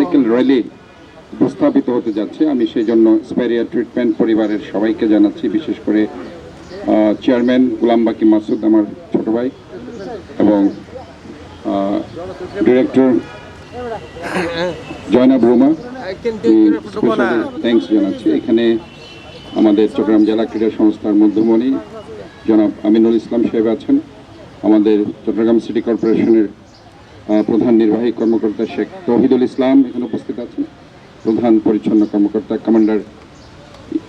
Bicycle rally উপস্থাপিত হতে যাচ্ছে। আমি সেই জন্য স্পেরিয়া ট্রিটমেন্ট পরিবারের সবাইকে জানাচ্ছি, বিশেষ করে চেয়ারম্যান গোলাম বাকি মাসুদ আমার ছোট ভাই এবং ডিরেক্টর জয়নাব রুমা, থ্যাংকস জানাচ্ছি। এখানে আমাদের চট্টগ্রাম জেলা ক্রীড়া সংস্থার মধ্যমণি জনাব আমিনুল ইসলাম সাহেব আছেন, আমাদের চট্টগ্রাম সিটি কর্পোরেশনের প্রধান নির্বাহী কর্মকর্তা শেখ তৌহিদুল ইসলাম এখানে উপস্থিত আছেন, প্রধান পরিচ্ছন্ন কর্মকর্তা কমান্ডার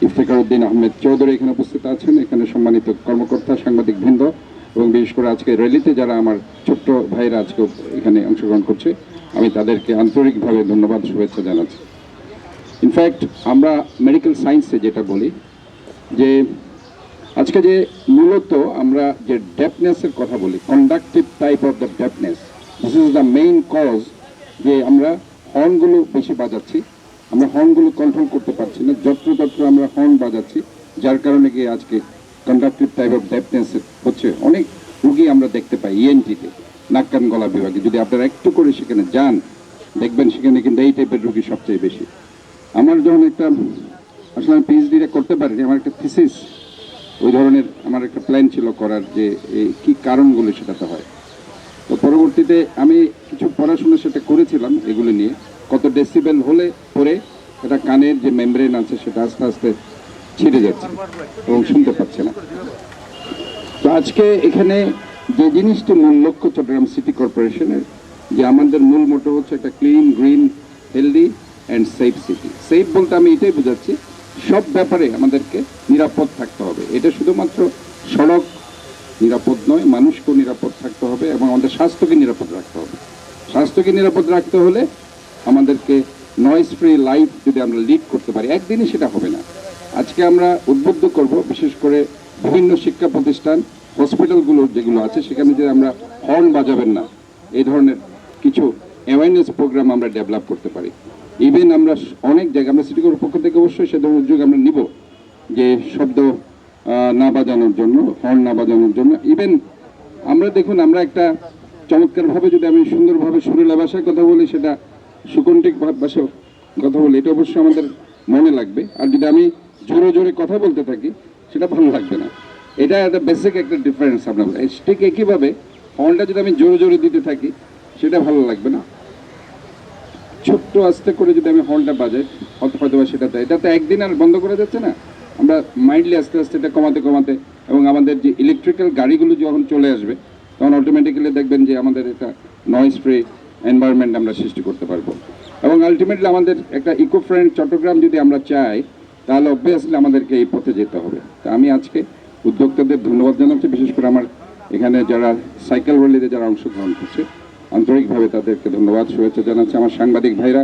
ইফতেখার উদ্দিন আহমেদ চৌধুরী এখানে উপস্থিত আছেন, এখানে সম্মানিত কর্মকর্তা, সাংবাদিক বৃন্দ এবং বিশেষ করে আজকে র্যালিতে যারা আমার ছোট্ট ভাইরা আজকে এখানে অংশগ্রহণ করছে, আমি তাদেরকে আন্তরিকভাবে ধন্যবাদ, শুভেচ্ছা জানাচ্ছি। ইনফ্যাক্ট আমরা মেডিকেল সায়েন্সে যেটা বলি যে আজকে যে মূলত আমরা যে ডেফনেসের কথা বলি, conductive type of the deafness, this is the main cause, যে আমরা হর্নগুলো বেশি বাজাচ্ছি, আমরা হর্নগুলো কন্ট্রোল করতে পারছি না, যত্রতত্র আমরা হর্ন বাজাচ্ছি, যার কারণে গিয়ে আজকে কন্ডাক্টিভ টাইপ অফ ডেফনেস হচ্ছে। অনেক রুগী আমরা দেখতে পাই ইএনটিতে, নাক কান গলা বিভাগে, যদি আপনারা একটু করে সেখানে যান দেখবেন সেখানে কিন্তু এই টাইপের রুগী সবচেয়ে বেশি। আমার যখন একটা আসলে আমি পিএইচডিটা করতে পারিনি, আমার একটা থিসিস ওই ধরনের আমার একটা প্ল্যান ছিল করার, যে এই কী কারণগুলো সেটাতে হয়। তো পরবর্তীতে আমি কিছু পড়াশোনা সেটা করেছিলাম এগুলো নিয়ে, কত ডেসিবেল হলে পরে এটা কানের যে মেমব্রেন আছে সেটা আস্তে আস্তে ছিঁড়ে যাচ্ছে এবং শুনতে পাচ্ছে না। তো আজকে এখানে যে জিনিসটি মূল লক্ষ্য চট্টগ্রাম সিটি কর্পোরেশনের, যে আমাদের মূল মোটো হচ্ছে একটা clean, green, healthy and safe city. Safe বলতে আমি এটাই বোঝাচ্ছি, সব ব্যাপারে আমাদেরকে নিরাপদ থাকতে হবে। এটা শুধুমাত্র সড়ক নিরাপদ নয়, মানুষকেও নিরাপদ থাকতে হবে এবং আমাদের স্বাস্থ্যকে নিরাপদ রাখতে হবে। স্বাস্থ্যকে নিরাপদ রাখতে হলে আমাদেরকে নয়েজ ফ্রি লাইফ যদি আমরা লিড করতে পারি, একদিনই সেটা হবে না। আজকে আমরা উদ্বুদ্ধ করব, বিশেষ করে বিভিন্ন শিক্ষা প্রতিষ্ঠান, হসপিটালগুলো যেগুলো আছে সেখানে যে আমরা হর্ন বাজাবেন না, এই ধরনের কিছু অ্যাওয়ারনেস প্রোগ্রাম আমরা ডেভেলপ করতে পারি। ইভেন আমরা অনেক জায়গায়, আমরা সিটি কর্পোরেশনের পক্ষ থেকে অবশ্যই সে ধরনের উদ্যোগ আমরা নিব, যে শব্দ না বাজানোর জন্য, হর্ন না বাজানোর জন্য। ইভেন আমরা দেখুন, আমরা একটা চমৎকারভাবে যদি আমি সুন্দরভাবে সুরেলা ভাষায় কথা বলি, সেটা সুকণ্ঠিক ভাষায় কথা বলি, এটা অবশ্যই আমাদের মনে লাগবে। আর যদি আমি জোরে জোরে কথা বলতে থাকি সেটা ভালো লাগবে না। এটা একটা বেসিক একটা ডিফারেন্স। আপনার ঠিক একইভাবে হর্নটা যদি আমি জোরে জোরে দিতে থাকি সেটা ভালো লাগবে না। ছোট্ট আস্তে করে যদি আমি হর্নটা বাজাই হয়তো বা সেটাতে, এটা তো একদিন আর বন্ধ করা যাচ্ছে না। আমরা মাইন্ডলি আস্তে আস্তে এটা কমাতে কমাতে, এবং আমাদের যে ইলেকট্রিক্যাল গাড়িগুলো যখন চলে আসবে তখন অটোমেটিক্যালি দেখবেন যে আমাদের এটা নয়েজ ফ্রি এনভায়রনমেন্ট আমরা সৃষ্টি করতে পারবো। এবং আলটিমেটলি আমাদের একটা ইকো ফ্রেন্ড চট্টগ্রাম যদি আমরা চাই, তাহলে অবভিয়াসলি আমাদেরকে এই পথে যেতে হবে। তা আমি আজকে উদ্যোক্তাদের ধন্যবাদ জানাচ্ছি, বিশেষ করে আমার এখানে যারা সাইকেল র্যালিতে যারা অংশগ্রহণ করছে, আন্তরিকভাবে তাদেরকে ধন্যবাদ, শুভেচ্ছা জানাচ্ছি। আমার সাংবাদিক ভাইরা